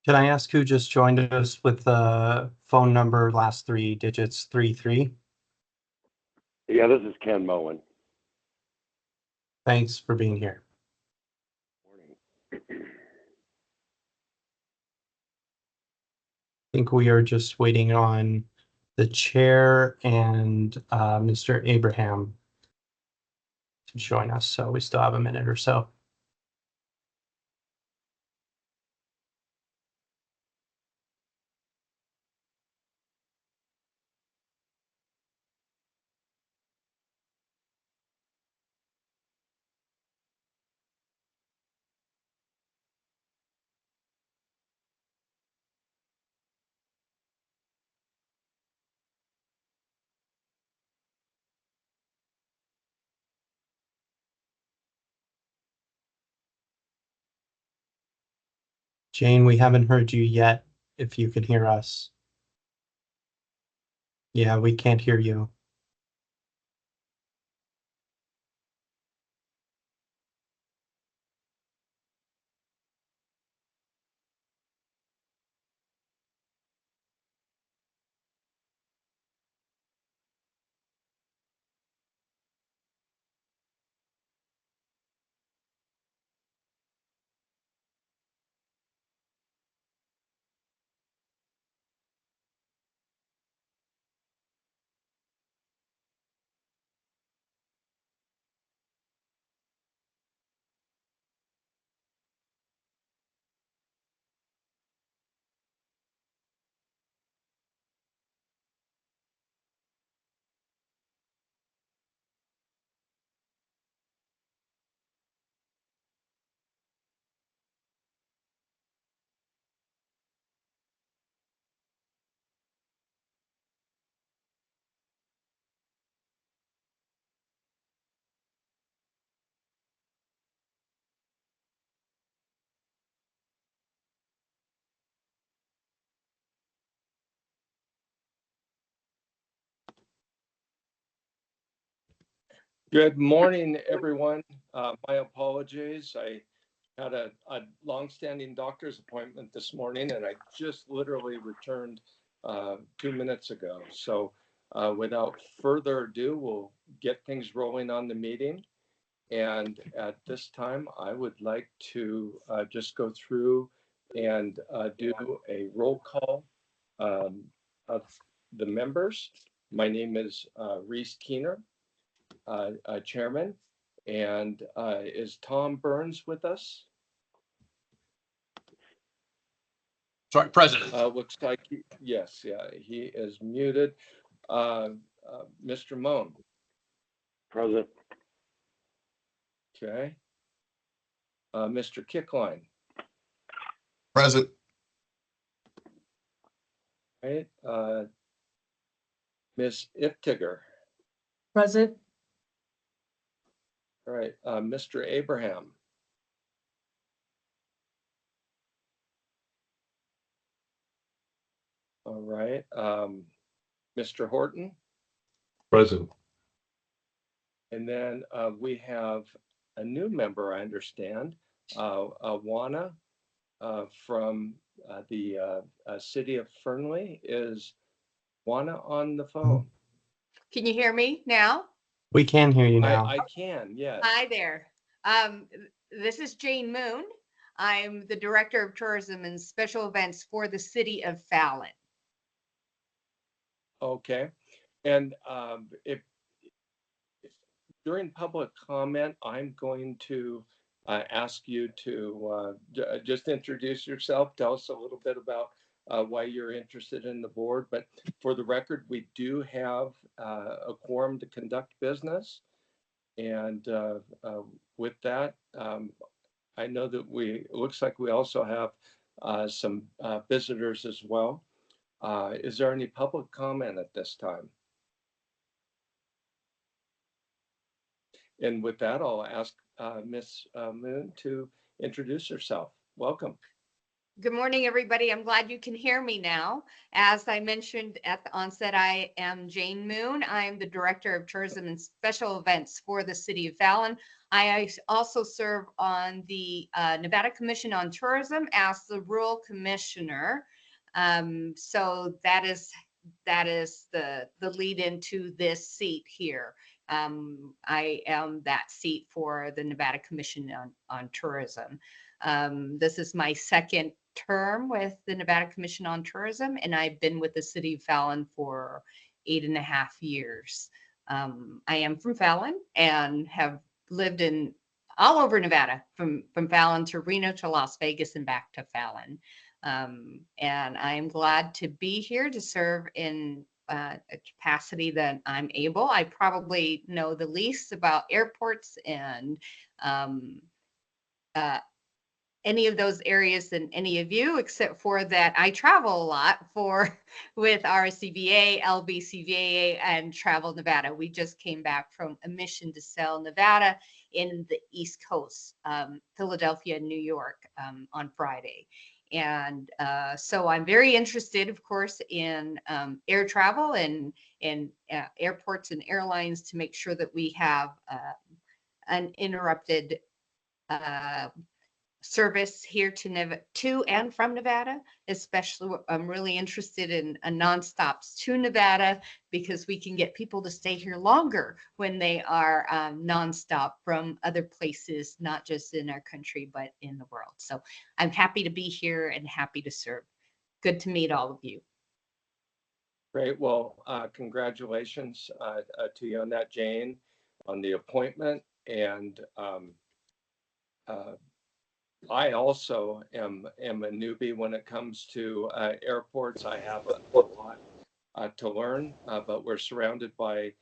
Can I ask who just joined us with the phone number last three digits 33? Yeah, this is Ken Moen. Thanks for being here. Morning. I think we are just waiting on the chair and Mr. Abraham to join us, so we still have a minute or so. Jane, we haven't heard you yet, if you can hear us. Yeah, we can't hear you. Good morning, everyone. My apologies. I had a long-standing doctor's appointment this morning, and I just literally returned 2 minutes ago. So without further ado, we'll get things rolling on the meeting. And at this time, I would like to just go through and do a roll call of the members. My name is Reese Keener, chairman. And is Tom Burns with us? Sorry, president. Looks like, yes, yeah, he is muted. Mr. Moen. Present. Okay. Mr. Kickline. Present. Right. Ms. Iftiger. Present. All right. Mr. Abraham. All right. Mr. Horton. Present. And then we have a new member, I understand, Juana from the city of Fernley. Is Juana on the phone? Can you hear me now? We can hear you now. I can, yes. Hi there. This is Jane Moon. I'm the Director of Tourism and Special Events for the City of Fallon. Okay. And if during public comment, I'm going to ask you to just introduce yourself, tell us a little bit about why you're interested in the board. But for the record, we do have a quorum to conduct business. And with that, I know that it looks like we also have some visitors as well. Is there any public comment at this time? And with that, I'll ask Ms. Moon to introduce herself. Welcome. Good morning, everybody. I'm glad you can hear me now. As I mentioned at the onset, I am Jane Moon. I am the Director of Tourism and Special Events for the City of Fallon. I also serve on the Nevada Commission on Tourism as the Rural Commissioner. So that is the lead into this seat here. I am that seat for the Nevada Commission on Tourism. This is my second term with the Nevada Commission on Tourism, and I've been with the City of Fallon for 8.5 years. I am from Fallon and have lived in all over Nevada, from Fallon to Reno to Las Vegas and back to Fallon. And I am glad to be here to serve in a capacity that I'm able. I probably know the least about airports and any of those areas than any of you, except for that I travel a lot with RCVA, LBCVA, and Travel Nevada. We just came back from a mission to sell Nevada in the East Coast, Philadelphia, New York, on Friday. And so I'm very interested, of course, in air travel and airports and airlines to make sure that we have uninterrupted service here to and from Nevada. Especially, I'm really interested in nonstops to Nevada because we can get people to stay here longer when they are nonstop from other places, not just in our country, but in the world. So I'm happy to be here and happy to serve. Good to meet all of you. Great. Well, congratulations to you on that, Jane, on the appointment. And I also am a newbie when it comes to airports. I have a lot to learn, but we're surrounded by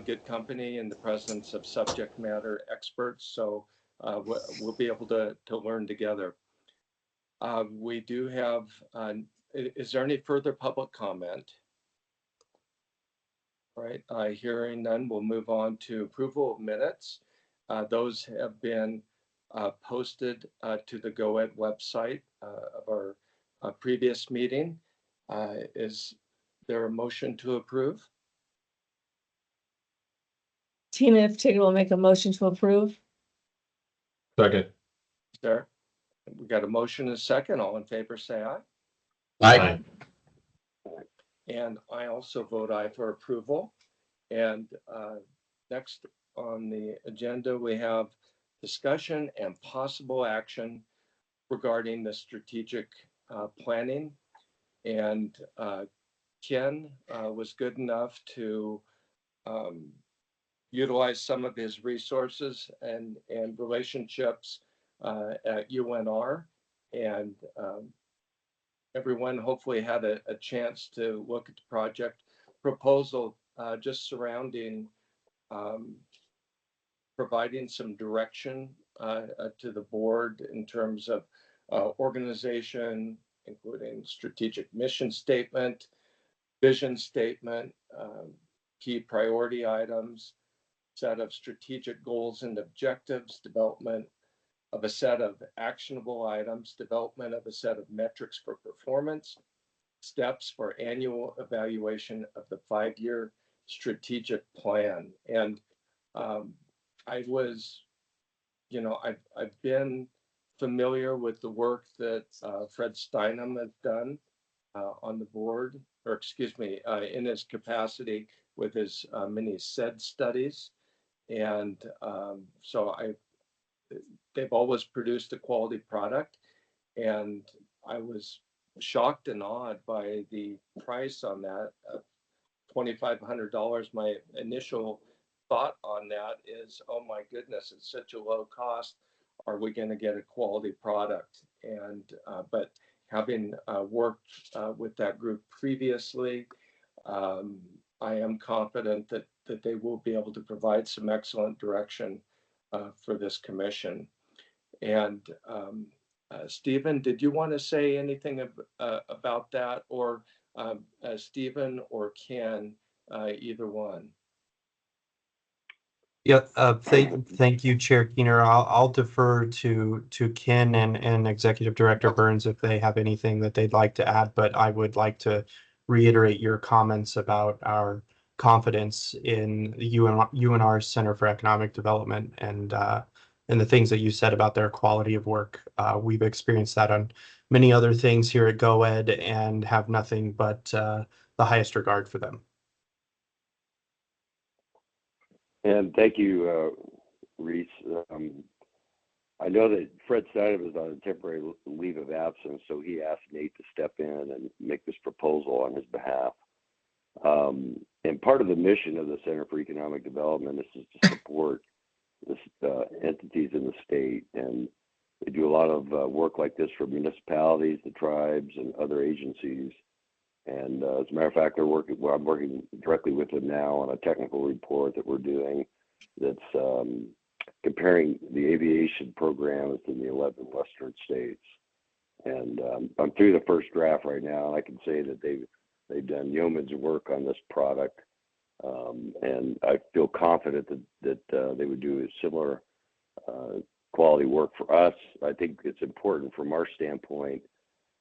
good company and the presence of subject matter experts. So we'll be able to learn together. We do have, is there any further public comment? All right, hearing none, we'll move on to approval of minutes. Those have been posted to the GoEd website of our previous meeting. Is there a motion to approve? Tina Tigger will make a motion to approve. Second. There, we got a motion and a second. All in favor, say aye. Aye. And I also vote aye for approval. And next on the agenda, we have discussion and possible action regarding the strategic planning. And Ken was good enough to utilize some of his resources and relationships at UNR. And everyone hopefully had a chance to look at the project proposal just surrounding providing some direction to the board in terms of organization, including strategic mission statement, vision statement, key priority items, set of strategic goals and objectives, development of a set of actionable items, development of a set of metrics for performance, steps for annual evaluation of the 5-year strategic plan. And I was, I've been familiar with the work that Fred Steinem has done on the board, or excuse me, in his capacity with his many SED studies. And so they've always produced a quality product. And I was shocked and awed by the price on that, $2,500. My initial thought on that is, oh my goodness, it's such a low cost. Are we going to get a quality product? And but having worked with that group previously, I am confident that they will be able to provide some excellent direction for this commission. And Stephen, did you want to say anything about that, or Stephen or Ken, either one? Yeah, thank you, Chair Keener. I'll defer to Ken and Executive Director Burns if they have anything that they'd like to add, but I would like to reiterate your comments about our confidence in UNR Center for Economic Development and the things that you said about their quality of work. We've experienced that on many other things here at GoEd and have nothing but the highest regard for them. And thank you, Reese. I know that Fred Snyder was on a temporary leave of absence, so he asked Nate to step in and make this proposal on his behalf. And part of the mission of the Center for Economic Development is to support this entities in the state, and they do a lot of work like this for municipalities, the tribes, and other agencies. And as a matter of fact, I'm working directly with them now on a technical report that we're doing that's comparing the aviation programs in the 11 Western states. And I'm through the first draft right now, and I can say that they've done yeoman's work on this product. And I feel confident that they would do a similar quality work for us. I think it's important from our standpoint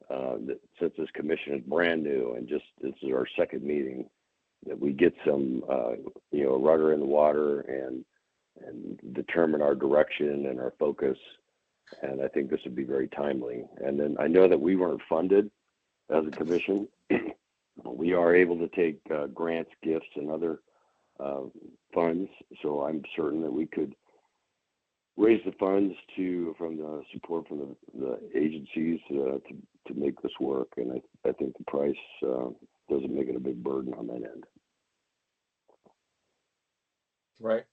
that since this commission is brand new and just this is our second meeting, that we get some rudder in the water and determine our direction and our focus. And I think this would be very timely. And then I know that we weren't funded as a commission. We are able to take grants, gifts, and other funds. So I'm certain that we could raise the funds from the support from the agencies to make this work. And I think the price doesn't make it a big burden on that end. Right.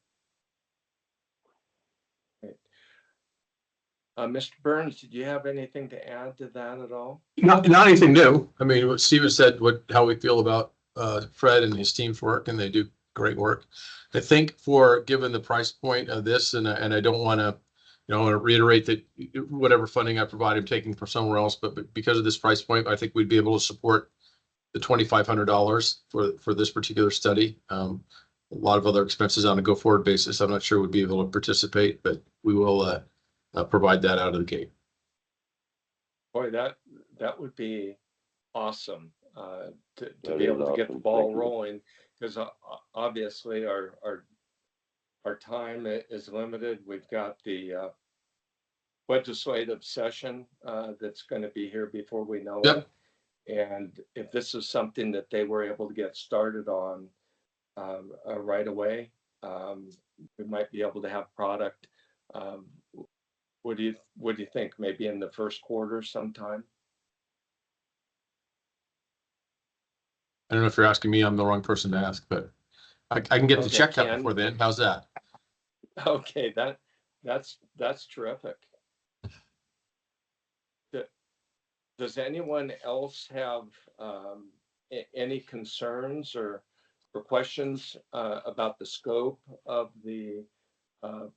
Mr. Burns, did you have anything to add to that at all? Not anything new. I mean, what Steven said, how we feel about Fred and his team's work, and they do great work. I think given the price point of this, and I don't want to, I want to reiterate that whatever funding I provide, I'm taking from somewhere else, but because of this price point, I think we'd be able to support the $2,500 for this particular study. A lot of other expenses on a go-forward basis, I'm not sure we'd be able to participate, but we will provide that out of the gate. Boy, that would be awesome to That be is able to get the awesome. ball Thank you. rolling, because obviously our time is limited. We've got the legislative session that's going to be here before we know Yep. it. And if this is something that they were able to get started on right away, we might be able to have product. What do you think? Maybe in the first quarter sometime? I don't know if you're asking me, I'm the wrong person to ask, but I can get the Okay, check out Ken. before then. How's that? Okay, that's terrific. Does anyone else have any concerns or questions about the scope of the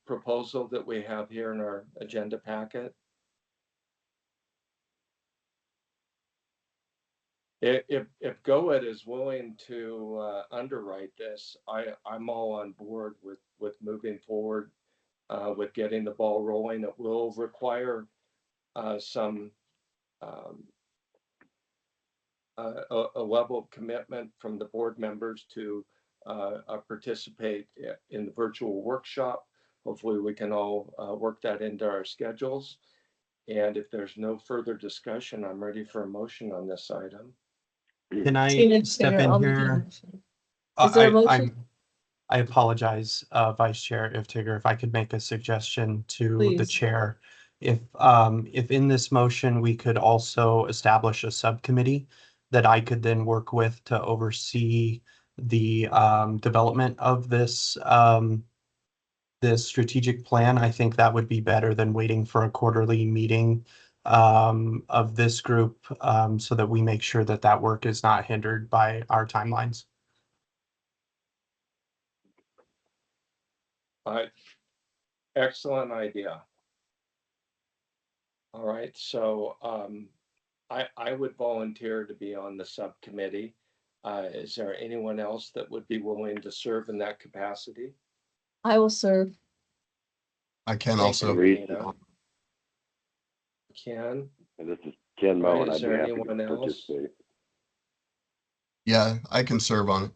proposal that we have here in our agenda packet? If GoEd is willing to underwrite this, I'm all on board with moving forward with getting the ball rolling. It will require some a level of commitment from the board members to participate in the virtual workshop. Hopefully we can all work that into our schedules. And if there's no further discussion, I'm ready for a motion on this item. Can I Tina step Turner, in I'll make a here? motion. Is there a motion? I apologize, Vice Chair Iftiger, if I could make a suggestion to the Please. chair. If in this motion, we could also establish a subcommittee that I could then work with to oversee the development of this this strategic plan. I think that would be better than waiting for a quarterly meeting of this group so that we make sure that that work is not hindered by our timelines. Excellent idea. All right, so I would volunteer to be on the subcommittee. Is there anyone else that would be willing to serve in that capacity? I will serve. I can Thank also. you, Reese. Tina. Ken, And this is Ken All right, Moen. is I'd be there happy anyone to else? participate. Yeah, I can serve on it.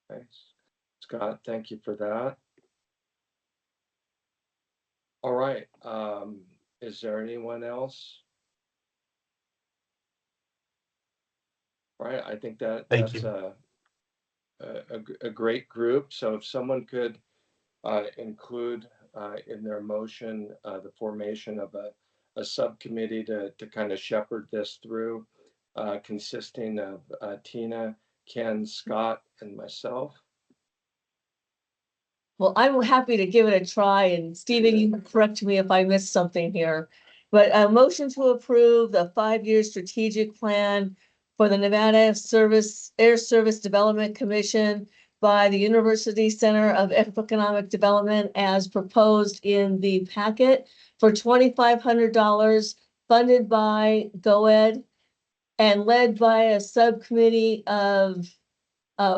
thanks. Scott, thank you for that. All right, is there anyone else? All right, I think Thank that's you. a great group. So if someone could include in their motion the formation of a subcommittee to kind of shepherd this through, consisting of Tina, Ken, Scott, and myself. Well, I'm happy to give it a try, and Stephen, you can correct me if I missed something here. But a motion to approve the 5-year strategic plan for the Nevada Air Service Development Commission by the University Center of Economic Development as proposed in the packet for $2,500, funded by GOED and led by a subcommittee of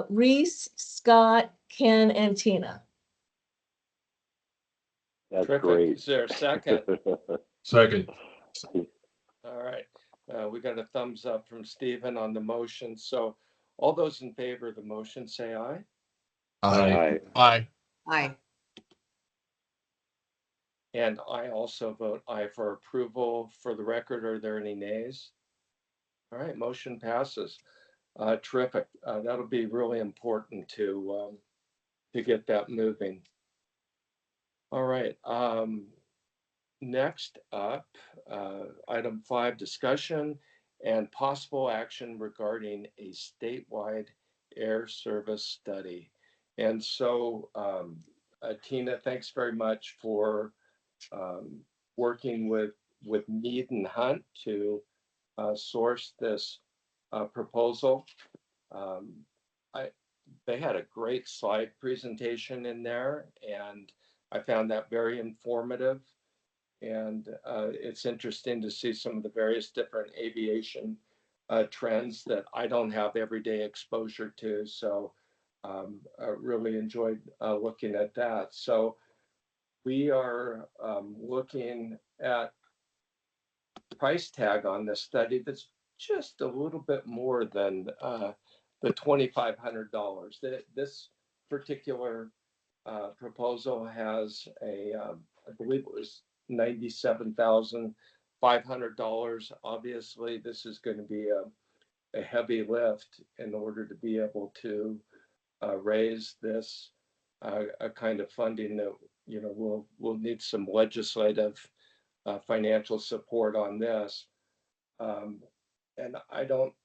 Reese, Scott, Ken, and Tina. That's Terrific. great. Is there a second? Second. All right, we got a thumbs up from Stephen on the motion. So all those in favor of the motion, say aye. Aye. Aye. Aye. And I also vote aye for approval. For the record, are there any nays? All right, motion passes. Terrific. That'll be really important to get that moving. All right. Next up, item 5, discussion and possible action regarding a statewide air service study. And so, Tina, thanks very much for working with Mead and Hunt to source this proposal. They had a great slide presentation in there, and I found that very informative. And it's interesting to see some of the various different aviation trends that I don't have everyday exposure to. So I really enjoyed looking at that. So we are looking at price tag on this study that's just a little bit more than the $2,500. This particular proposal has I believe it was $97,500. Obviously, this is going to be a heavy lift in order to be able to raise this a kind of funding that, you know, we'll need some legislative financial support on this. And I don't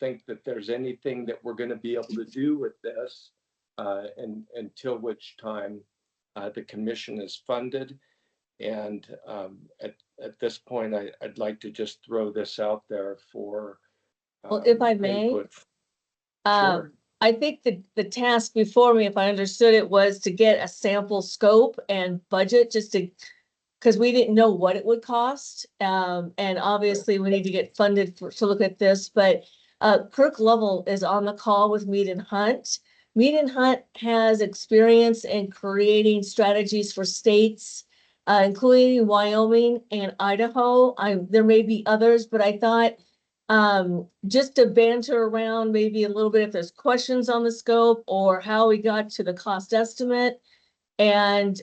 think that there's anything that we're going to be able to do with this until which time the commission is funded. And at this point, I'd like to just throw this out there for Well, if I may, input. Sure. I think the task before me, if I understood it, was to get a sample scope and budget just to, because we didn't know what it would cost. And obviously we need to get funded to look at this, but Kirk Lovell is on the call with Mead and Hunt. Mead and Hunt has experience in creating strategies for states, including Wyoming and Idaho. There may be others, but I thought just to banter around maybe a little bit if there's questions on the scope or how we got to the cost estimate. And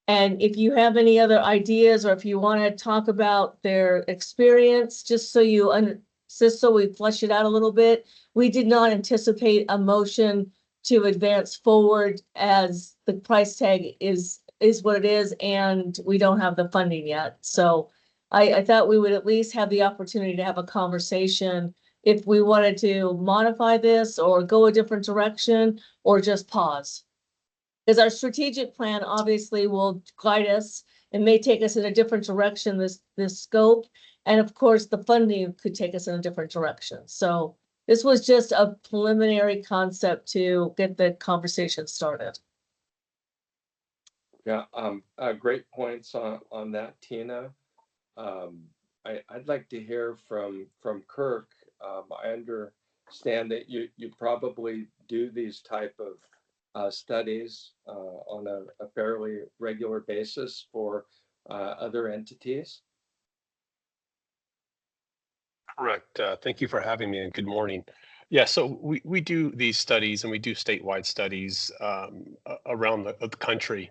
if you have any other ideas or if you want to talk about their experience, just so we flesh it out a little bit. We did not anticipate a motion to advance forward as the price tag is what it is, and we don't have the funding yet. So I thought we would at least have the opportunity to have a conversation if we wanted to modify this or go a different direction or just pause. Because our strategic plan obviously will guide us and may take us in a different direction, this scope. And of course, the funding could take us in a different direction. So this was just a preliminary concept to get the conversation started. Yeah, great points on that, Tina. I'd like to hear from Kirk. I understand that you probably do these type of studies on a fairly regular basis for other entities. Correct. Thank you for having me and good morning. Yeah, so we do these studies and we do statewide studies around the country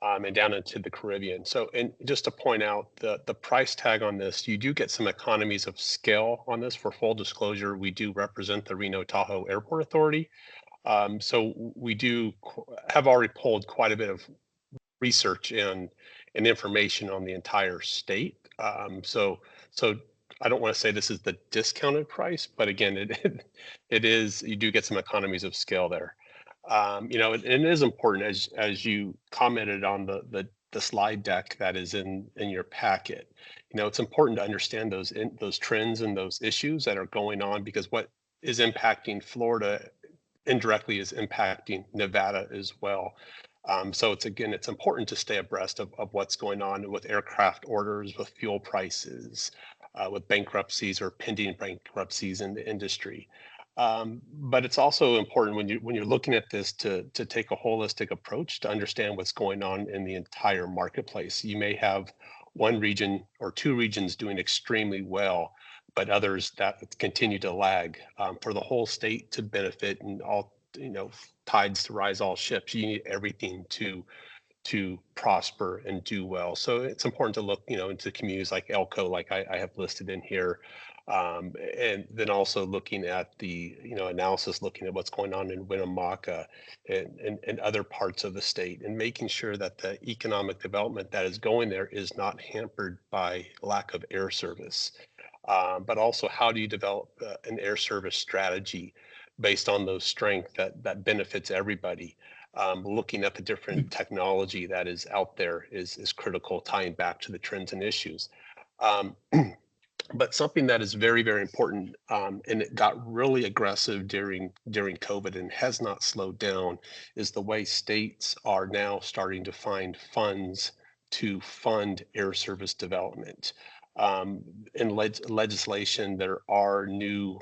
and down into the Caribbean. So, and just to point out the price tag on this, you do get some economies of scale on this. For full disclosure, we do represent the Reno Tahoe Airport Authority. So we do have already pulled quite a bit of research and information on the entire state. So I don't want to say this is the discounted price, but again, it is, you do get some economies of scale there. You know, and it is important as you commented on the slide deck that is in your packet. You know, it's important to understand those trends and those issues that are going on, because what is impacting Florida indirectly is impacting Nevada as well. So it's important to stay abreast of what's going on with aircraft orders, with fuel prices, with bankruptcies or pending bankruptcies in the industry. But it's also important when you're looking at this to take a holistic approach to understand what's going on in the entire marketplace. You may have one region or two regions doing extremely well, but others that continue to lag. For the whole state to benefit and all, you know, tides to rise all ships, you need everything to prosper and do well. So it's important to look, you know, into communities like Elko, like I have listed in here. And then also looking at the, you know, analysis, looking at what's going on in Winnemucca and other parts of the state, and making sure that the economic development that is going there is not hampered by lack of air service. But also, how do you develop an air service strategy based on those strengths that benefits everybody? Looking at the different technology that is out there is critical, tying back to the trends and issues. But something that is very, very important, and it got really aggressive during COVID and has not slowed down, is the way states are now starting to find funds to fund air service development. In legislation, there are new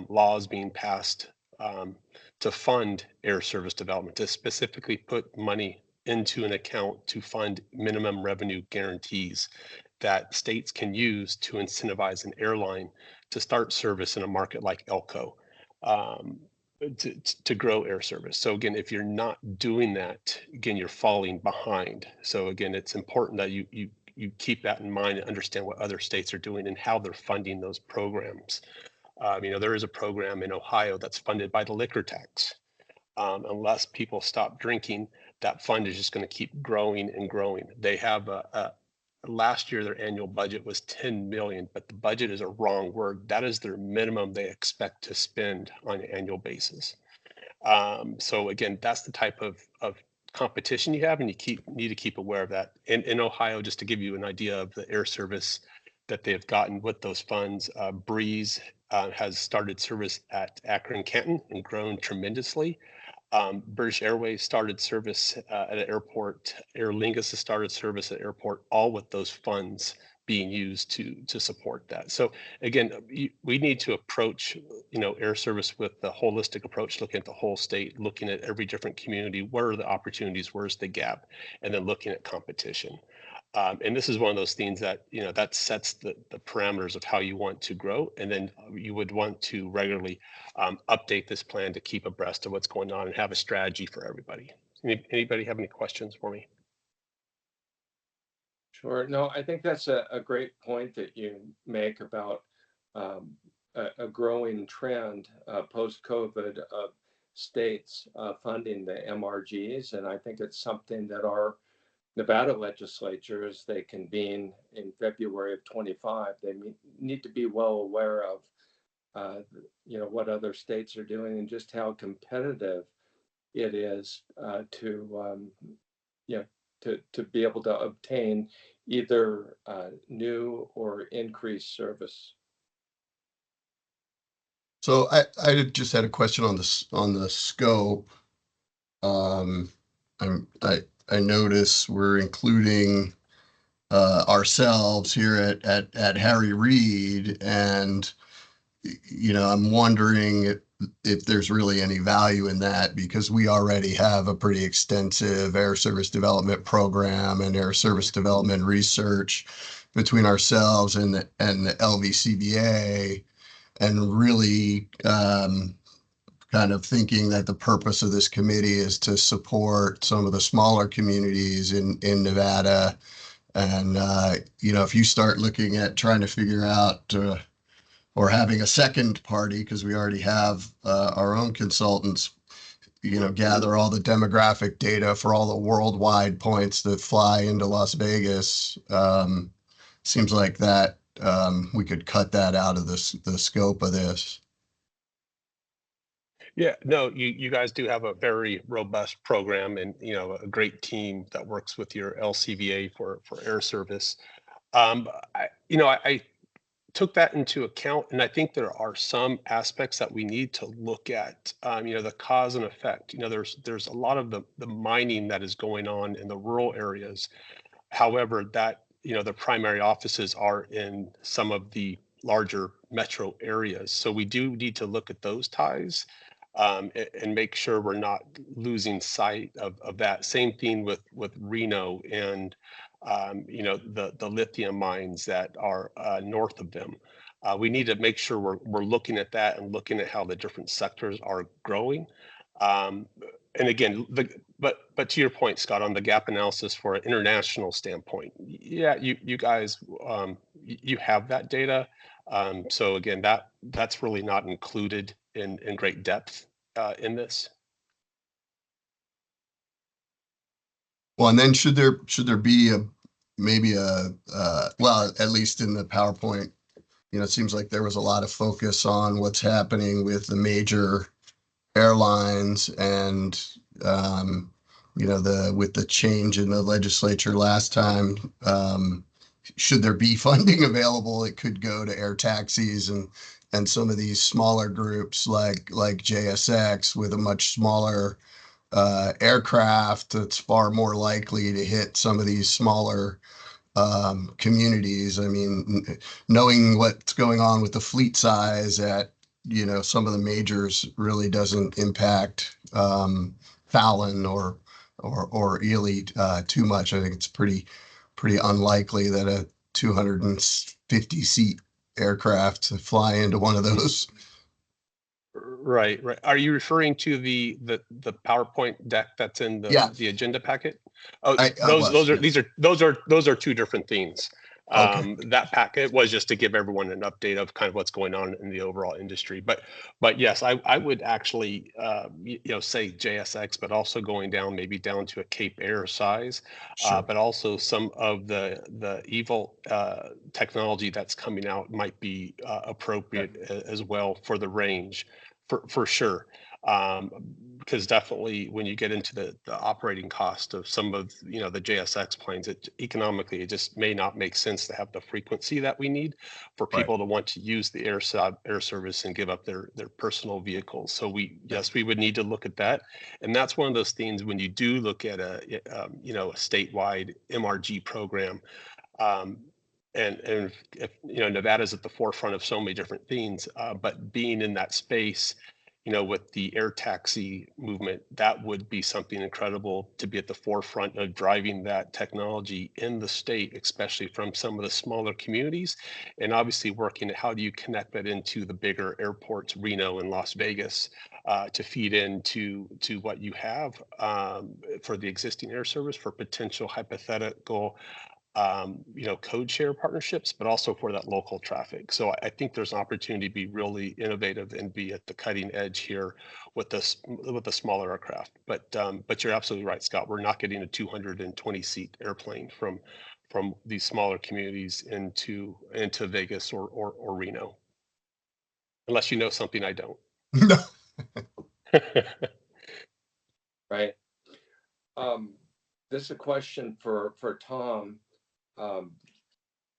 laws being passed to fund air service development, to specifically put money into an account to fund minimum revenue guarantees that states can use to incentivize an airline to start service in a market like Elko, to grow air service. So again, if you're not doing that, again, you're falling behind. So again, it's important that you keep that in mind and understand what other states are doing and how they're funding those programs. You know, there is a program in Ohio that's funded by the liquor tax. Unless people stop drinking, that fund is just going to keep growing and growing. They have last year, their annual budget was 10 million, but the budget is a wrong word. That is their minimum they expect to spend on an annual basis. So again, that's the type of competition you have, and you need to keep aware of that. In Ohio, just to give you an idea of the air service that they've gotten with those funds, Breeze has started service at Akron Canton and grown tremendously. British Airways started service at an airport. Aer Lingus has started service at airport, all with those funds being used to support that. So again, we need to approach, you know, air service with the holistic approach, looking at the whole state, looking at every different community. Where are the opportunities? Where's the gap? And then looking at competition. And this is one of those things that, you know, that sets the parameters of how you want to grow. And then you would want to regularly update this plan to keep abreast of what's going on and have a strategy for everybody. Anybody have any questions for me? Sure. No, I think that's a great point that you make about a growing trend post-COVID of states funding the MRGs. And I think it's something that our Nevada legislature, as they convene in February of 25, they need to be well aware of, you know, what other states are doing and just how competitive it is to, you know, to be able to obtain either new or increased service. So I just had a question on the scope. I notice we're including ourselves here at Harry Reid, and you know, I'm wondering if there's really any value in that, because we already have a pretty extensive air service development program and air service development research between ourselves and the LVCVA, and really kind of thinking that the purpose of this committee is to support some of the smaller communities in Nevada. And, if you start looking at trying to figure out or having a second party, because we already have our own consultants, gather all the demographic data for all the worldwide points that fly into Las Vegas, seems like that we could cut that out of the scope of this. Yeah, no, you guys do have a very robust program and, a great team that works with your LCVA for air service. I took that into account, and I think there are some aspects that we need to look at. The cause and effect. There's a lot of the mining that is going on in the rural areas. However, the primary offices are in some of the larger metro areas. So we do need to look at those ties, and make sure we're not losing sight of that. Same thing with Reno and the lithium mines that are north of them. We need to make sure we're looking at that and looking at how the different sectors are growing. And again, but to your point, Scott, on the gap analysis for an international standpoint, yeah, you guys, you have that data. So again, that's really not included in great depth in this. Well, and then should there be well, at least in the PowerPoint, it seems like there was a lot of focus on what's happening with the major airlines and, with the change in the legislature last time, should there be funding available, it could go to air taxis and some of these smaller groups like JSX with a much smaller aircraft that's far more likely to hit some of these smaller communities. I mean, knowing what's going on with the fleet size at some of the majors really doesn't impact Fallon or Ely too much. I think it's pretty unlikely that a 250 seat aircraft fly into one of those. Right. Are you referring to the PowerPoint deck that's in the agenda packet? Oh, those are two different things. Okay. That packet was just to give everyone an update of kind of what's going on in the overall industry. But yes, I would actually say JSX, but also going down maybe down to a Cape Air size, Sure. but also some of the EVOL technology that's coming out might be appropriate as well for the range. For sure, because definitely when you get into the operating cost of some of the JSX planes, economically it just may not make sense to have the frequency that we need for people to want to use the air service and give up their personal vehicles. So we would need to look at that, and that's one of those things when you do look at a statewide MRG program. And if Nevada's at the forefront of so many different things, but being in that space, with the air taxi movement, that would be something incredible to be at the forefront of driving that technology in the state, especially from some of the smaller communities, and obviously working at how do you connect that into the bigger airports, Reno and Las Vegas, to feed into what you have for the existing air service for potential hypothetical code share partnerships, but also for that local traffic. So I think there's an opportunity to be really innovative and be at the cutting edge here with the smaller aircraft. But you're absolutely right, Scott. We're not getting a 220 seat airplane from these smaller communities into Vegas or Reno, unless you know something I don't. No. Right. This is a question for Tom.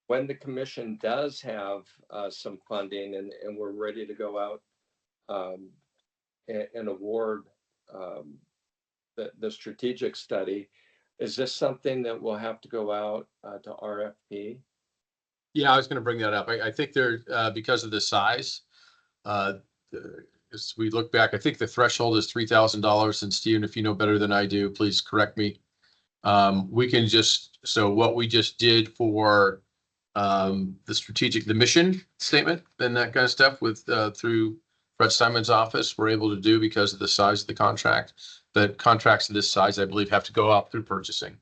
When the commission does have some funding and we're ready to go out and award the strategic study, is this something that will have to go out to RFP? Yeah, I was going to bring that up. I think there, because of the size, as we look back, I think the threshold is $3,000. And Stephen, if you know better than I do, please correct me. We can just, so what we just did for the mission statement and that kind of stuff with through Fred Steinman's office, we're able to do because of the size of the contract. The contracts of this size, I believe, have to go out through purchasing.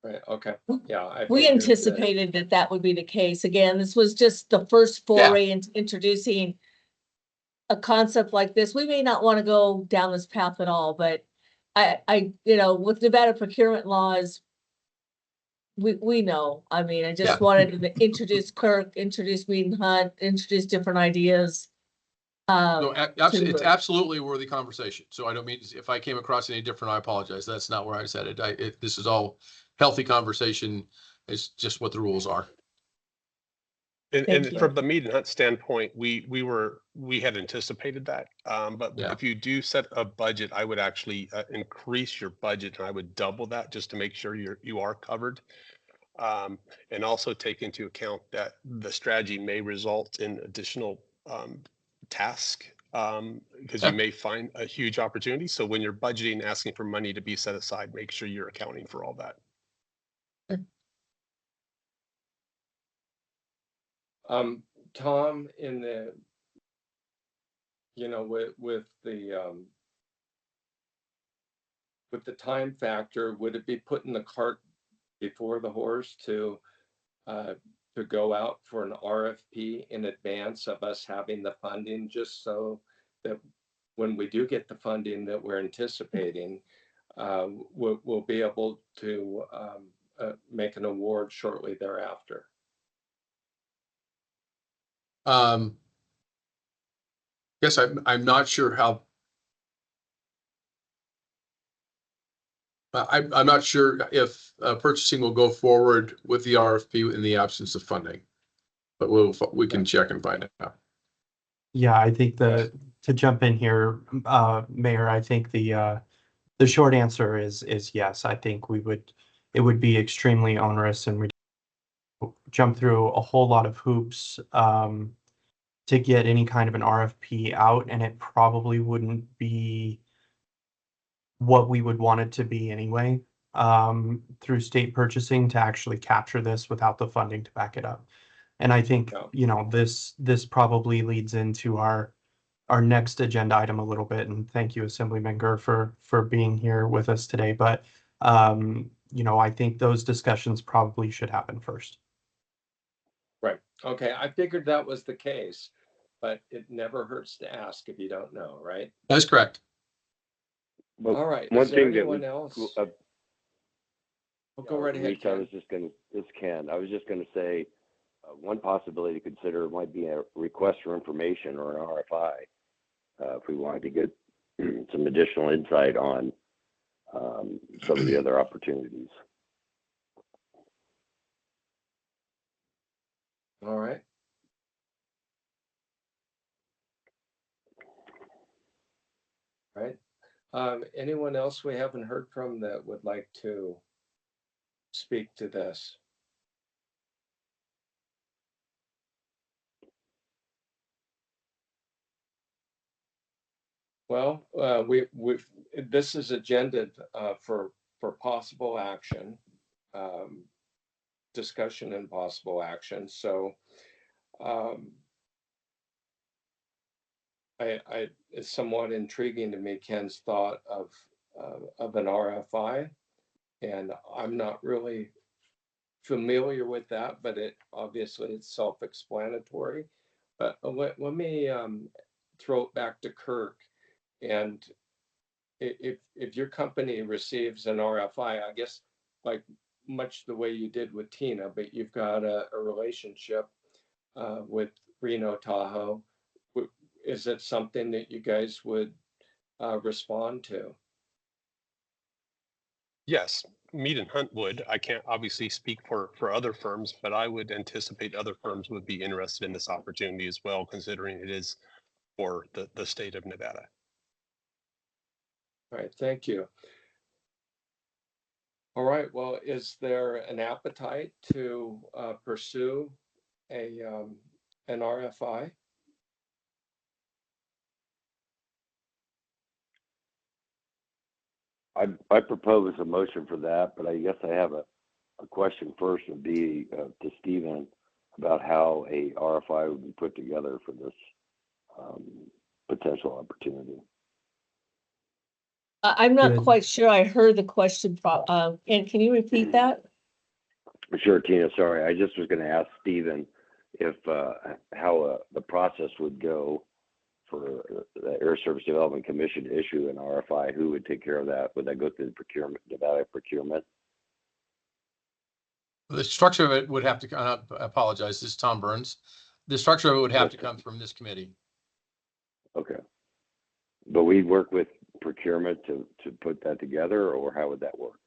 Right, okay, yeah. I We figured that- anticipated that that would be the case. Again, this was just the first foray into introducing a concept like this. We may not want to go down this path at all, but you know, with Nevada procurement laws, we know. I mean, I just Yeah. wanted to introduce Kirk, introduce Mead and Hunt, introduce different ideas. No, it's to- absolutely a worthy conversation. So I don't mean, if I came across any different, I apologize. That's not where I said it. This is all healthy conversation. It's just what the rules are. Thank And you. from the Mead and Hunt standpoint, we had anticipated that. But Yeah. if you do set a budget, I would actually increase your budget, and I would double that just to make sure you are covered. And also take into account that the strategy may result in additional task, because you may find a huge opportunity. So when you're budgeting, asking for money to be set aside, make sure you're accounting for all that. Tom, in the, you know, with the time factor, would it be putting the cart before the horse to go out for an RFP in advance of us having the funding, just so that when we do get the funding that we're anticipating, we'll be able to make an award shortly thereafter? Guess I'm not sure how. I'm not sure if purchasing will go forward with the RFP in the absence of funding, but we can check and find out. Yeah, I think to jump in here, Mayor, I think the short answer is yes. I think it would be extremely onerous and we'd jump through a whole lot of hoops to get any kind of an RFP out, and it probably wouldn't be what we would want it to be anyway, through state purchasing to actually capture this without the funding to back it up. And I think, Yeah. you know, this probably leads into our next agenda item a little bit. And thank you, Assemblyman Gurr, for being here with us today. But, you know, I think those discussions probably should happen first. Right. Okay. I figured that was the case, but it never hurts to ask if you don't know, right? That's correct. But All right. one Is there thing that anyone we, else? uh, Go right ahead, Reese, Ken. I was just gonna say, one possibility to consider might be a request for information or an RFI, if we wanted to get some additional insight on some of the other opportunities. All right. All right. Anyone else we haven't heard from that would like to speak to this? Well, this is agendaed for possible action, discussion and possible action. So it's somewhat intriguing to me, Ken's thought of an RFI, and I'm not really familiar with that, but obviously it's self-explanatory. But let me throw it back to Kirk. And if your company receives an RFI, I guess like much the way you did with Tina, but you've got a relationship with Reno Tahoe, is it something that you guys would respond to? Yes, Mead and Hunt would. I can't obviously speak for other firms, but I would anticipate other firms would be interested in this opportunity as well, considering it is for the state of Nevada. All right, thank you. All right, well, is there an appetite to pursue an RFI? I propose a motion for that, but I guess I have a question first would be to Stephen about how a RFI would be put together for this potential opportunity. I'm not Good. quite sure I heard the question, and can you repeat that? Sure, Tina, sorry. I just was going to ask Stephen if how the process would go for the Air Service Development Commission to issue an RFI. Who would take care of that? Would that go through the procurement, Nevada procurement? The structure of it would have to, I apologize, this is Tom Burns. The structure of it would have to come from this committee. Okay. But we'd work with procurement to put that together, or how would that work?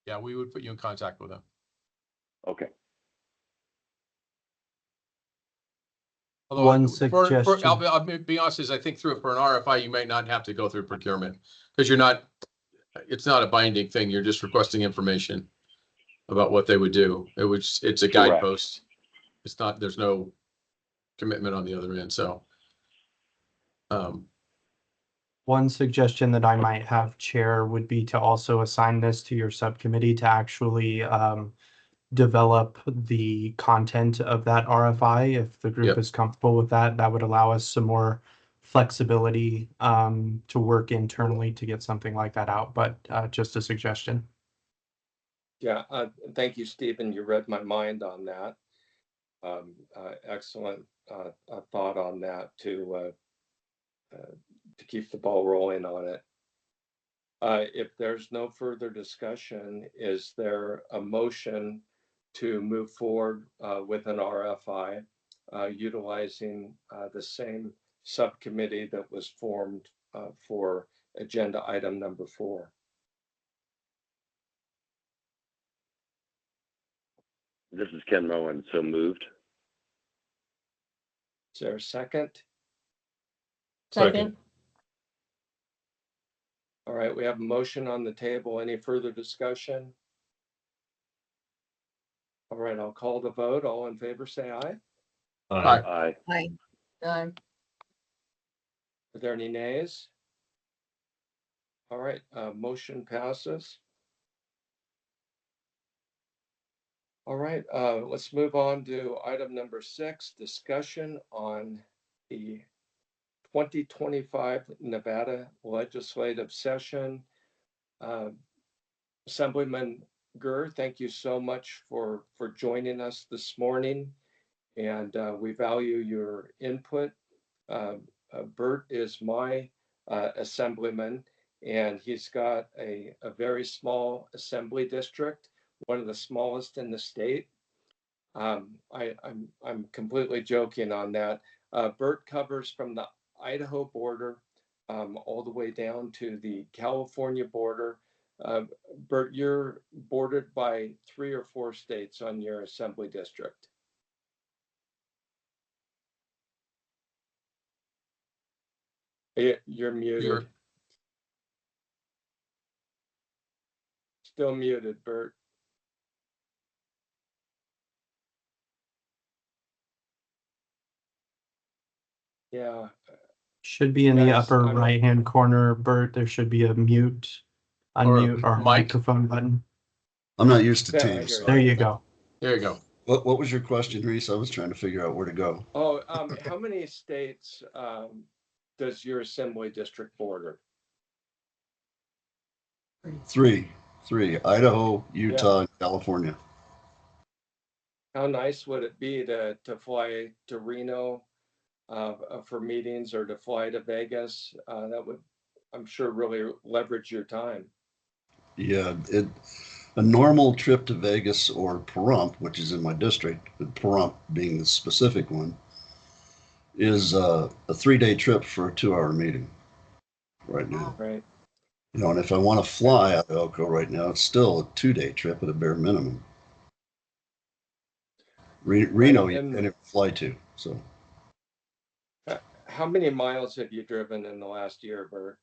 Yeah, we would put you in contact with them. Okay. Although One for- suggestion. I'll be honest, is I think for an RFI, you might not have to go through procurement because it's not a binding thing. You're just requesting information about what they would do. It's a Correct. guidepost. It's not, there's no commitment on the other end, so. One suggestion that I might have, Chair, would be to also assign this to your subcommittee to actually develop the content of that RFI. If the group Yep. is comfortable with that, that would allow us some more flexibility to work internally to get something like that out. But just a suggestion. Yeah, thank you, Stephen. You read my mind on that. Excellent thought on that to keep the ball rolling on it. If there's no further discussion, is there a motion to move forward with an RFI utilizing the same subcommittee that was formed for agenda item number 4? This is Ken Moen, so moved. Is there a second? Second. All right, we have a motion on the table. Any further discussion? All right, I'll call the vote. All in favor, say aye. Aye. Aye. Done. Are there any nays? All right, motion passes. All right, let's move on to item number 6, discussion on the 2025 Nevada legislative session. Assemblyman Gurr, thank you so much for joining us this morning, and we value your input. Bert is my assemblyman, and he's got a very small assembly district, one of the smallest in the state. I'm completely joking on that. Bert covers from the Idaho border all the way down to the California border. Bert, you're bordered by 3 or 4 states on your assembly district. You're muted. Still muted, Bert. Yeah. Should be in the Guys, upper I'm- right-hand corner, Bert. There should be a mute, unmute, or mic. microphone button. I'm not used to Yeah, I Teams. hear so- There you go. There you go. What was your question, Reese? I was trying to figure out where to go. Oh, how many states does your assembly district border? Three, Idaho, Utah, and California. How nice would it be to fly to Reno for meetings, or to fly to Vegas? That would, I'm sure, really leverage your time. Yeah, a normal trip to Vegas or Pahrump, which is in my district, but Pahrump being the specific one, is a 3-day trip for a 2-hour meeting right now. Right. You know, and if I want to fly out of Elko right now, it's still a 2-day trip at a bare minimum. Reno, you and- can't even fly to. So How many miles have you driven in the last year, Bert?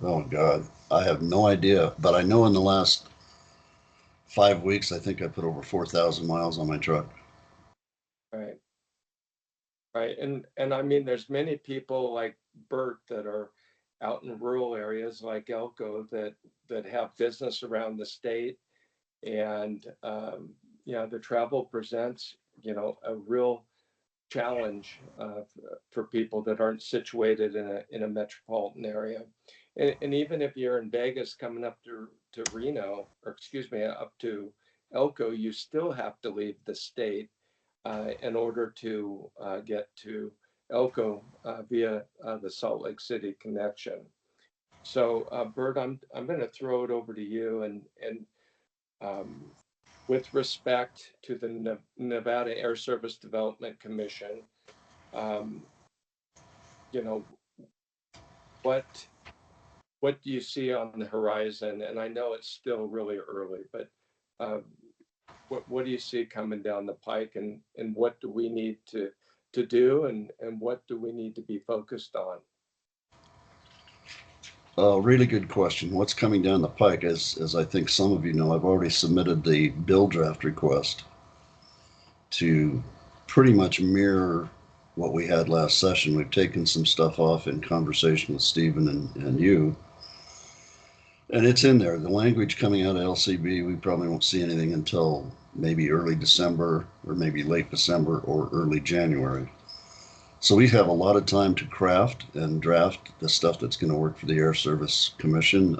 oh God, I have no idea, but I know in the last 5 weeks, I think I put over 4,000 miles on my truck. Right. Right. And I mean, there's many people like Bert that are out in rural areas like Elko that have business around the state. And, the travel presents, a real challenge for people that aren't situated in a metropolitan area. And even if you're in Vegas coming up to Reno, or excuse me, up to Elko, you still have to leave the state in order to get to Elko via the Salt Lake City connection. So, Bert, I'm going to throw it over to you, and with respect to the Nevada Air Service Development Commission, you know, what do you see on the horizon? And I know it's still really early, but what do you see coming down the pike, and what do we need to do, and what do we need to be focused on? Really good question. What's coming down the pike? As I think some of you know, I've already submitted the bill draft request to pretty much mirror what we had last session. We've taken some stuff off in conversation with Stephen and you, and it's in there. The language coming out of LCB, we probably won't see anything until maybe early December, or maybe late December or early January. So we have a lot of time to craft and draft the stuff that's going to work for the Air Service Commission.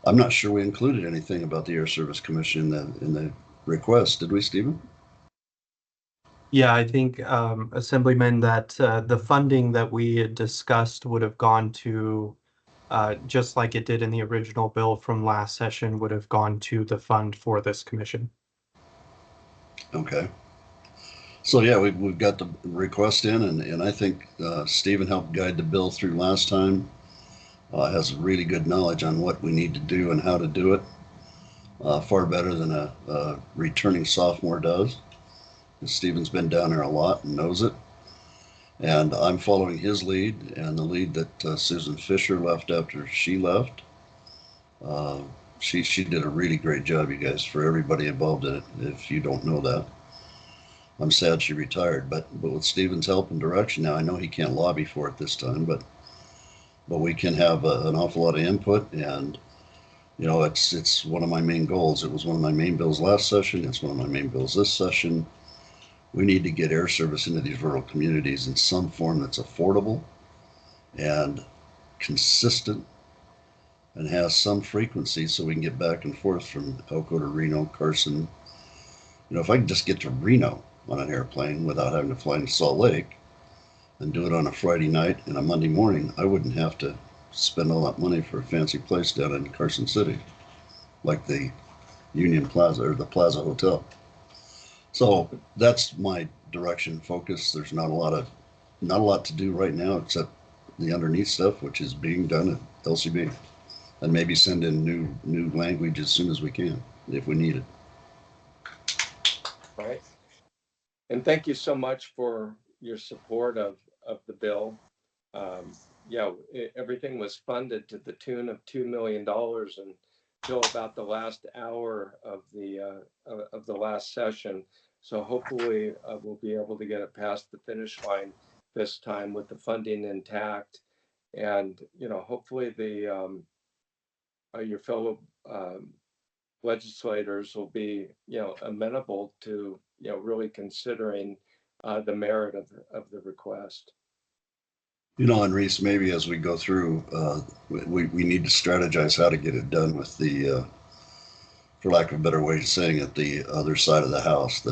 I'm not sure we included anything about the Air Service Commission in the request, did we, Stephen? Yeah, I think, Assemblyman, that the funding that we had discussed would have gone to, just like it did in the original bill from last session, would have gone to the fund for this commission. Okay. So yeah, we've got the request in, and I think Stephen helped guide the bill through last time. Has really good knowledge on what we need to do and how to do it. Far better than a returning sophomore does. Stephen's been down there a lot and knows it. And I'm following his lead, and the lead that Susan Fisher left after she left. She did a really great job, you guys, for everybody involved in it, if you don't know that. I'm sad she retired, but with Stephen's help and direction now, I know he can't lobby for it this time, but we can have an awful lot of input, and it's one of my main goals. It was one of my main bills last session. It's one of my main bills this session. We need to get air service into these rural communities in some form that's affordable and consistent and has some frequency, so we can get back and forth from Elko to Reno, Carson. If I can just get to Reno on an airplane without having to fly into Salt Lake and do it on a Friday night and a Monday morning, I wouldn't have to spend all that money for a fancy place down in Carson City, like the Union Plaza or the Plaza Hotel. So that's my direction focus. There's not a lot to do right now except the underneath stuff, which is being done at LCB, and maybe send in new language as soon as we can, if we need it. Right. And thank you so much for your support of the bill. Everything was funded to the tune of $2 million until about the last hour of the last session. So hopefully we'll be able to get it past the finish line this time with the funding intact, and hopefully your fellow legislators will be amenable to really considering the merit of the request. And Reese, maybe as we go through, we need to strategize how to get it done with the, for lack of a better way of saying it, the other side of the House.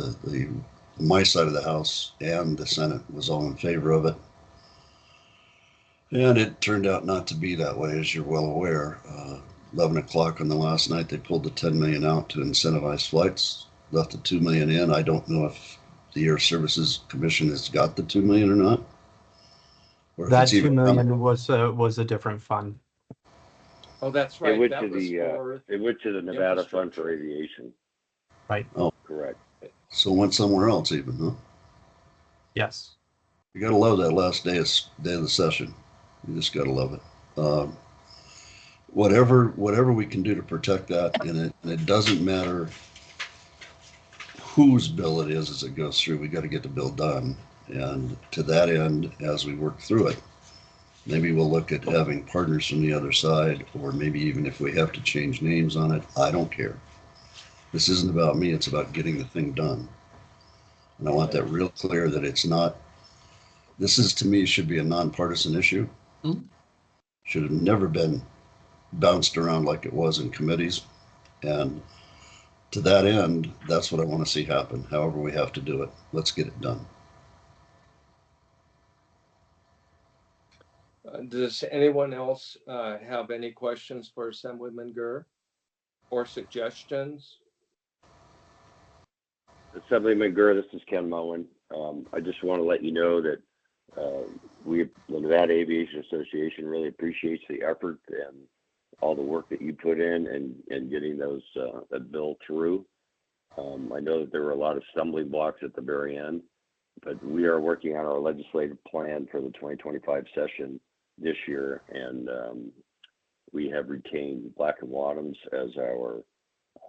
My side of the House and the Senate was all in favor of it. And it turned out not to be that way, as you're well aware. 11 o'clock on the last night, they pulled the 10 million out to incentivize flights, left the 2 million in. I don't know if the Air Services Commission has got the 2 million or not. Or that 2 million was a different fund. Oh, that's right. It went to the Nevada Fund for Aviation. Right. Oh, correct. So it went somewhere else even, huh? Yes. You gotta love that last day of the session. You just gotta love it. Whatever we can do to protect that, and it doesn't matter whose bill it is as it goes through. We got to get the bill done, and to that end, as we work through it, Maybe we'll look at having partners from the other side, or maybe even if we have to change names on it, I don't care. This isn't about me, it's about getting the thing done. And I want that real clear that it's not, this is to me should be a nonpartisan issue. Mhm. Should have never been bounced around like it was in committees. And to that end, that's what I want to see happen. However we have to do it, let's get it done. Does anyone else have any questions for Assemblyman Gurr or suggestions? Assemblyman Gurr, this is Ken Mullen. I just want to let you know that the Nevada Aviation Association really appreciates the effort and all the work that you put in and getting those that bill through. I know that there were a lot of stumbling blocks at the very end, but we are working on our legislative plan for the 2025 session this year, and we have retained Black & Wadhams as our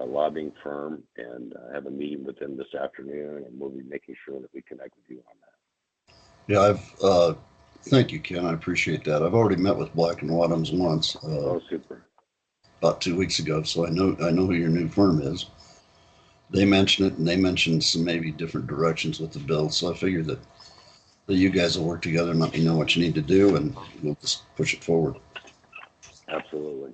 lobbying firm, and have a meeting with them this afternoon, and we'll be making sure that we connect with you on that. Yeah, thank you, Ken. I appreciate that. I've already met with Black & Wadhams once. Oh, super. About 2 weeks ago, so I know who your new firm is. They mentioned it, and they mentioned some maybe different directions with the bill. So I figured that you guys will work together and let me know what you need to do, and we'll just push it forward. Absolutely.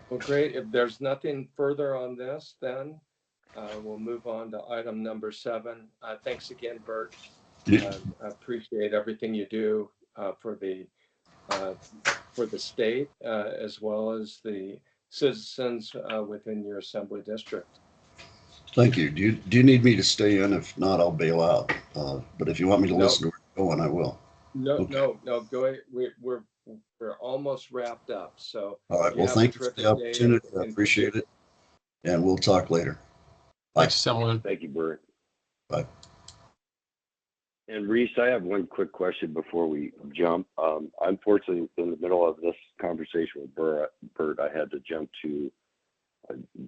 Well, great. If there's nothing further on this, then we'll move on to item number 7. Thanks again, Bert. I appreciate everything you do for the state as well as the citizens within your assembly district. Thank you. Do you need me to stay in? If not, I'll bail out. But if you want me to listen to where you're going, I will. No, Okay. no, go ahead. We're almost wrapped up. So All right. Well, thank you for the opportunity. I appreciate it. And we'll talk later. Bye. Thanks, someone. Thank you, Bert. Bye. And Reese, I have one quick question before we jump. Unfortunately, in the middle of this conversation with Bert, I had to jump to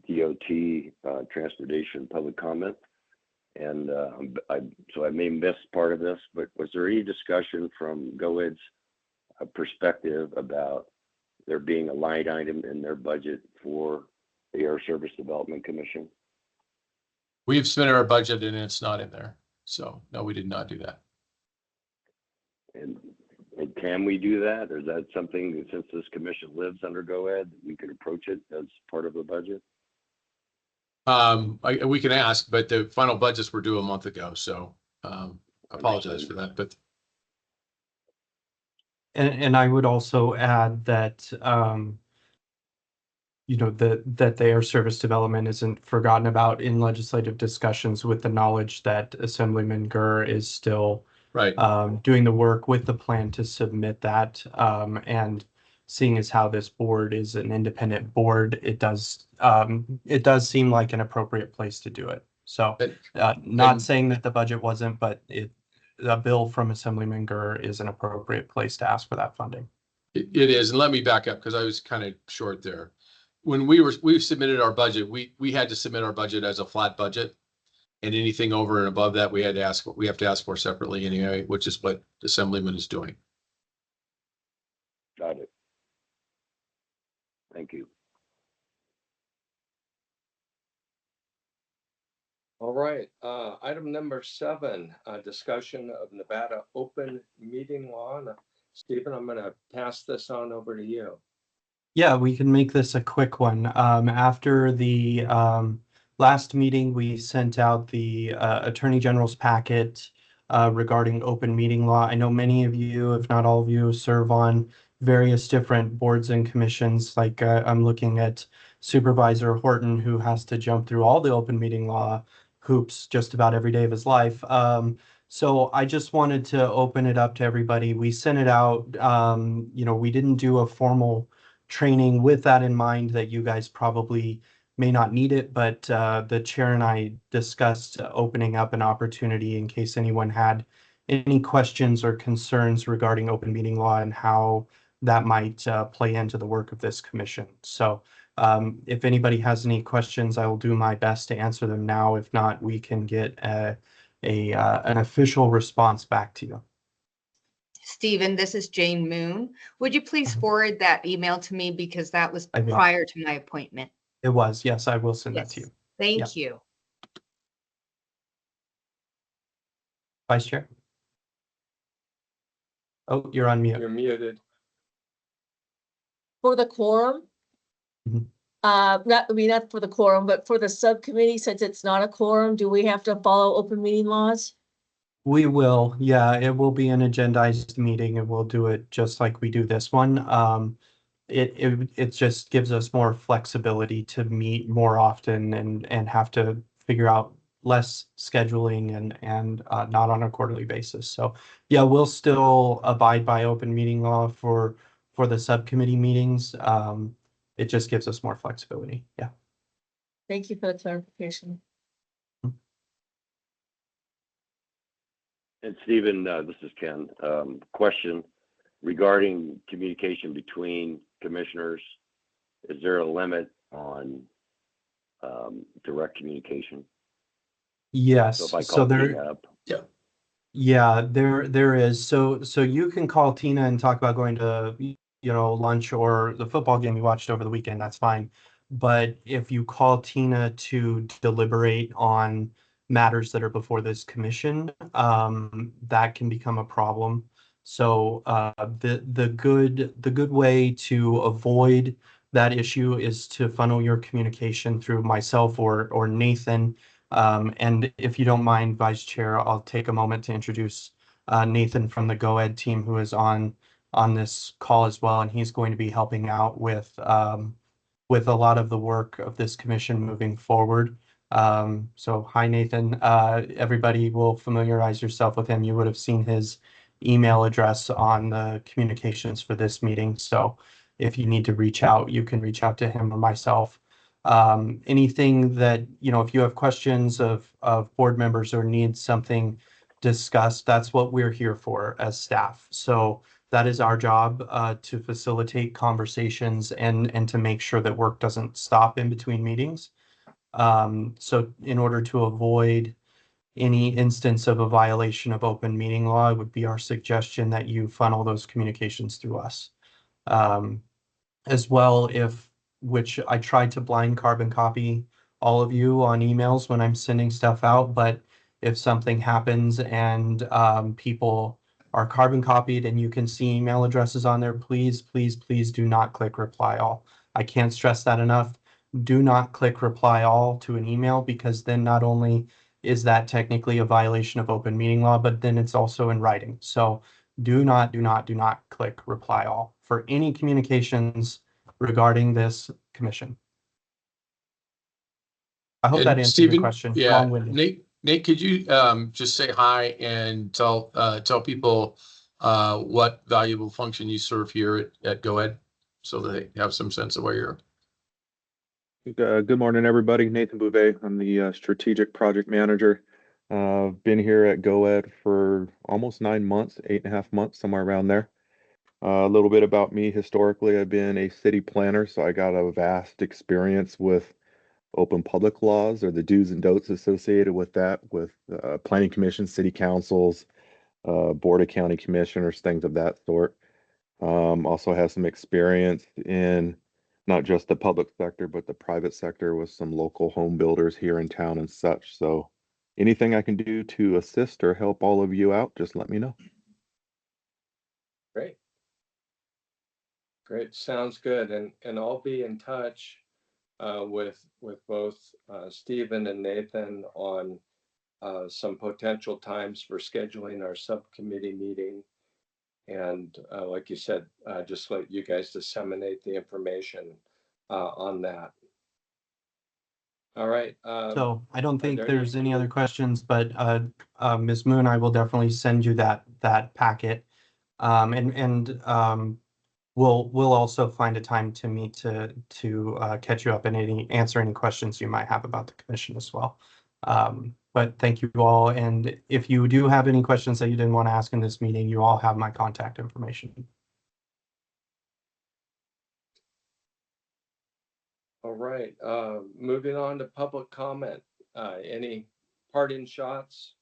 DOT transportation public comment. And so I may miss part of this, but was there any discussion from GOED's perspective about there being a line item in their budget for the Air Service Development Commission? We've submitted our budget and it's not in there. So no, we did not do that. And can we do that? Or is that something that, since this commission lives under GOED, we could approach it as part of the budget? We can ask, but the final budgets were due a month ago. So I apologize for that, but. And I would also add that, that the Air Service Development isn't forgotten about in legislative discussions, with the knowledge that Assemblyman Gurr is still right doing the work with the plan to submit that. And seeing as how this board is an independent board, it does seem like an appropriate place to do it. So not saying that the budget wasn't, but a bill from Assemblyman Gurr is an appropriate place to ask for that funding. It is. And let me back up because I was kind of short there. When we submitted our budget, we had to submit our budget as a flat budget, and anything over and above that we have to ask for separately anyway, which is what the Assemblyman is doing. Got it. Thank you. All right. Item number 7, discussion of Nevada open meeting law. And, Stephen, I'm going to pass this on over to you. Yeah, we can make this a quick one. After the last meeting, we sent out the Attorney General's packet regarding open meeting law. I know many of you, if not all of you, serve on various different boards and commissions. Like I'm looking at Supervisor Horton, who has to jump through all the open meeting law hoops just about every day of his life. So I just wanted to open it up to everybody. We sent it out. We didn't do a formal training with that in mind, that you guys probably may not need it, but the chair and I discussed opening up an opportunity in case anyone had any questions or concerns regarding open meeting law and how that might play into the work of this commission. So if anybody has any questions, I will do my best to answer them now. If not, we can get an official response back to you. Stephen, this is Jane Moon. Would you please forward that email to me because that was I will. prior to my appointment? It was, yes, I will send that to Yes, you. thank you. Vice Chair? Oh, you're on mute. You're muted. For the quorum? Mhm. Not for the quorum, but for the subcommittee, since it's not a quorum, do we have to follow open meeting laws? We will, yeah, it will be an agendized meeting and we'll do it just like we do this one. It just gives us more flexibility to meet more often and have to figure out less scheduling and not on a quarterly basis. So yeah, we'll still abide by open meeting law for the subcommittee meetings. It just gives us more flexibility. Yeah. Thank you for the clarification. And Stephen, this is Ken. Question regarding communication between commissioners. Is there a limit on direct communication? Yes. So if I So call there, Tina up, yeah, there is. So you can call Tina and talk about going to, lunch or the football game you watched over the weekend, that's fine. But if you call Tina to deliberate on matters that are before this commission, that can become a problem. So the good way to avoid that issue is to funnel your communication through myself or Nathan. And if you don't mind, Vice Chair, I'll take a moment to introduce Nathan from the GoEd team, who is on this call as well, and he's going to be helping out with a lot of the work of this commission moving forward. So hi, Nathan. Everybody will familiarize yourself with him. You would have seen his email address on the communications for this meeting. So if you need to reach out, you can reach out to him or myself. Anything that, if you have questions of board members or need something discussed, that's what we're here for as staff. So that is our job, to facilitate conversations and to make sure that work doesn't stop in between meetings. So in order to avoid any instance of a violation of open meeting law, it would be our suggestion that you funnel those communications through us. As well, which I tried to blind carbon copy all of you on emails when I'm sending stuff out, but if something happens and people are carbon copied and you can see email addresses on there, please, please, please do not click reply all. I can't stress that enough. Do not click reply all to an email, because then not only is that technically a violation of open meeting law, but then it's also in writing. So do not click reply all for any communications regarding this commission. I hope that And answered your Stephen, question. yeah, Long-winded. Nate, could you just say hi and tell people what valuable function you serve here at GoEd, so that they have some sense of where you're. Good morning, everybody. Nathan Bouvet. I'm the strategic project manager. Been here at GoEd for almost 9 months, 8.5 months, somewhere around there. A little bit about me. Historically, I've been a city planner, so I got a vast experience with open public laws, or the do's and don'ts associated with that, with planning commissions, city councils, board of county commissioners, things of that sort. Also have some experience in not just the public sector, but the private sector with some local home builders here in town and such. So anything I can do to assist or help all of you out, just let me know. Great. Great, sounds good. And I'll be in touch with both Stephen and Nathan on some potential times for scheduling our subcommittee meeting. And like you said, just let you guys disseminate the information on that. All right. So I don't think there there's any any- other questions, but Ms. Moon, I will definitely send you that packet. We'll also find a time to meet to catch you up and answer any questions you might have about the commission as well. But thank you all. And if you do have any questions that you didn't want to ask in this meeting, you all have my contact information. All right, moving on to public comment. Any parting shots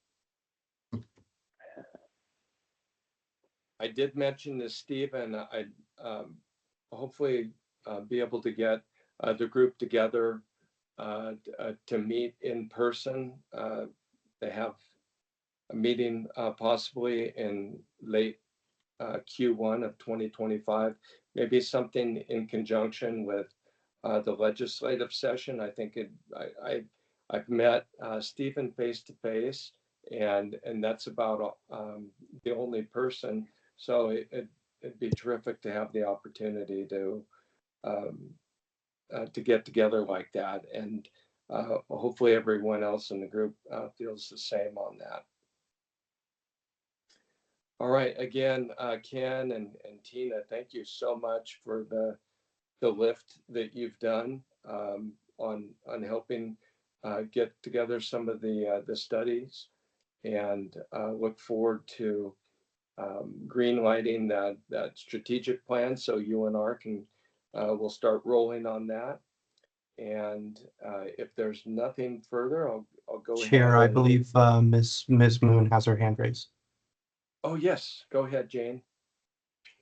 I did mention to Stephen, I'd hopefully be able to get the group together to meet in person. They have a meeting possibly in late Q1 of 2025, maybe something in conjunction with the legislative session. I think I've met Stephen face to face, and that's about the only person. So it'd be terrific to have the opportunity to get together like that, and hopefully everyone else in the group feels the same on that. All right, again, Ken and Tina, thank you so much for the lift that you've done on helping get together some of the studies, and look forward to green lighting that strategic plan, so UNR can will start rolling on that. And if there's nothing further, I'll go ahead. Chair, I believe Ms. Moon has her hand raised. Oh, yes, go ahead, Jane.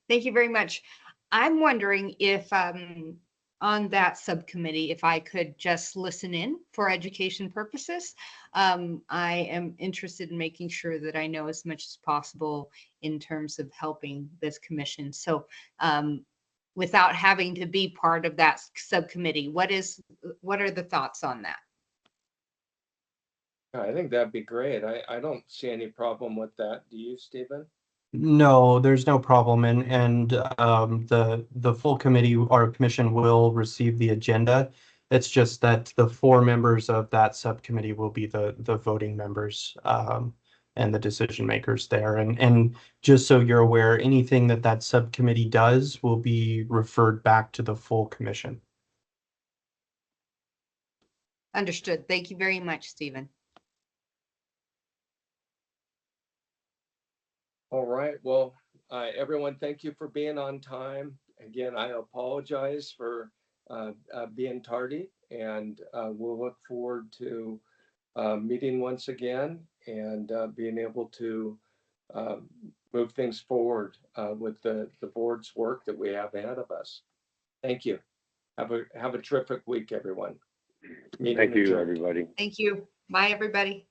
Thank you very much. I'm wondering if on that subcommittee, if I could just listen in for education purposes. I am interested in making sure that I know as much as possible in terms of helping this commission. So without having to be part of that subcommittee, what are the thoughts on that? I think that'd be great. I don't see any problem with that. Do you, Stephen? No, there's no problem, and the full committee or commission will receive the agenda. It's just that the 4 members of that subcommittee will be the voting members and the decision makers there. And just so you're aware, anything that subcommittee does will be referred back to the full commission. Understood. Thank you very much, Stephen. All right. Well, everyone, thank you for being on time. Again, I apologize for being tardy, and we'll look forward to meeting once again and being able to move things forward with the board's work that we have ahead of us. Thank you. Have a terrific week, everyone. Thank you, everybody. Thank you. Bye, everybody.